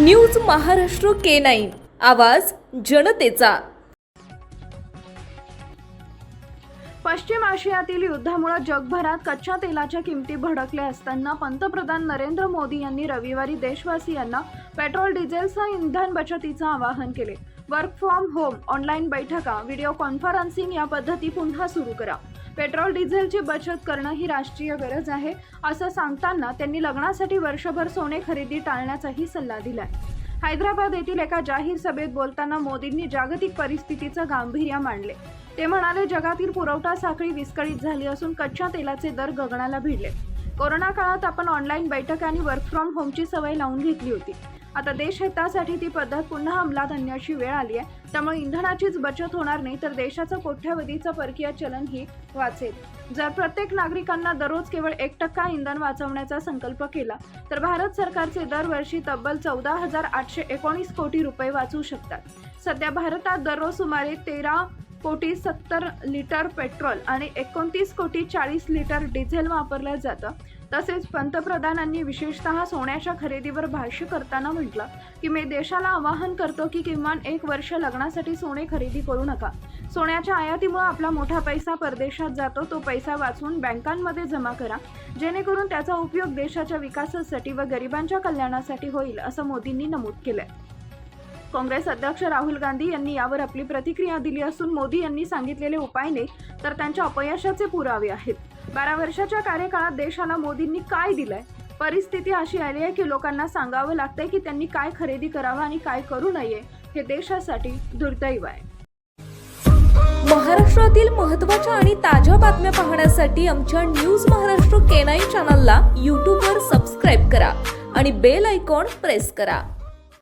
News Maharashtra K9 आवाज जनतेचा। पश्चिम आशियातील युद्धामुळे जगभरात कच्च्या तेलाच्या किमती भडकल्या असताना पंतप्रधान नरेंद्र मोदी यांनी रविवारी देशवासियांना पेट्रोल डिझेलसह इंधन बचतीचे आवाहन केले। वर्क फ्रॉम होम, ऑनलाईन बैठका, व्हिडिओ कॉन्फरन्सिंग या पद्धती पुन्हा सुरू करा। पेट्रोल डिझेलची बचत करणं ही राष्ट्रीय गरज आहे असं सांगताना त्यांनी लग्नासाठी वर्षभर सोने खरेदी टाळण्याचाही सल्ला दिलाय। हैदराबाद येथील एका जाहीर सभेत बोलताना मोदींनी जागतिक परिस्थितीचं गांभीर्य मांडले। ते म्हणाले, जगातील पुरवठा साखळी विस्कळीत झाली असून कच्च्या तेलाचे दर गगनाला भिडले। कोरोना काळात आपण ऑनलाईन बैठका आणि वर्क फ्रॉम होमची सवय लावून घेतली होती। आता देश हितासाठी ती पद्धत पुन्हा अंमलात आणण्याची वेळ आली आहे। त्यामुळे इंधनाचीच बचत होणार नाही तर देशाचं कोट्यवधीचं परकीय चलनही वाचेल। जर प्रत्येक नागरिकांना दररोज केवळ 1% इंधन वाचवण्याचा संकल्प केला तर भारत सरकारचे दरवर्षी तब्बल 14,819 कोटी रुपये वाचू शकतात। सध्या भारतात दररोज सुमारे 13,70 लिटर पेट्रोल आणि 29,40 लिटर डिझेल वापरलं जातं। तसेच पंतप्रधानांनी विशेषतः सोन्याच्या खरेदीवर भाष्य करताना म्हटलं की मी देशाला आवाहन करतो की किमान 1 वर्ष लग्नासाठी सोने खरेदी करू नका। सोन्याच्या आयातीमुळे आपला मोठा पैसा परदेशात जातो, तो पैसा वाचवून बँकांमध्ये जमा करा, जेणेकरून त्याचा उपयोग देशाच्या विकासासाठी व गरिबांच्या कल्याणासाठी होईल असं मोदींनी नमूद केलंय। काँग्रेस अध्यक्ष राहुल गांधी यांनी यावर आपली प्रतिक्रिया दिली असून मोदी यांनी सांगितलेले उपाय नाही तर त्यांच्या अपयशाचे पुरावे आहेत। 12 वर्षाच्या कार्यकाळात देशाला मोदींनी काय दिलंय? परिस्थिती अशी आली आहे की लोकांना सांगावं लागतंय की त्यांनी काय खरेदी करावं आणि काय करू नये। हे देशासाठी दुर्दैव आहे। महाराष्ट्रातील महत्त्वाच्या आणि ताज्या बातम्या पाहण्यासाठी आमच्या न्यूज महाराष्ट्र K9 चॅनलला YouTube वर सबस्क्राइब करा आणि बेल आयकॉन प्रेस करा।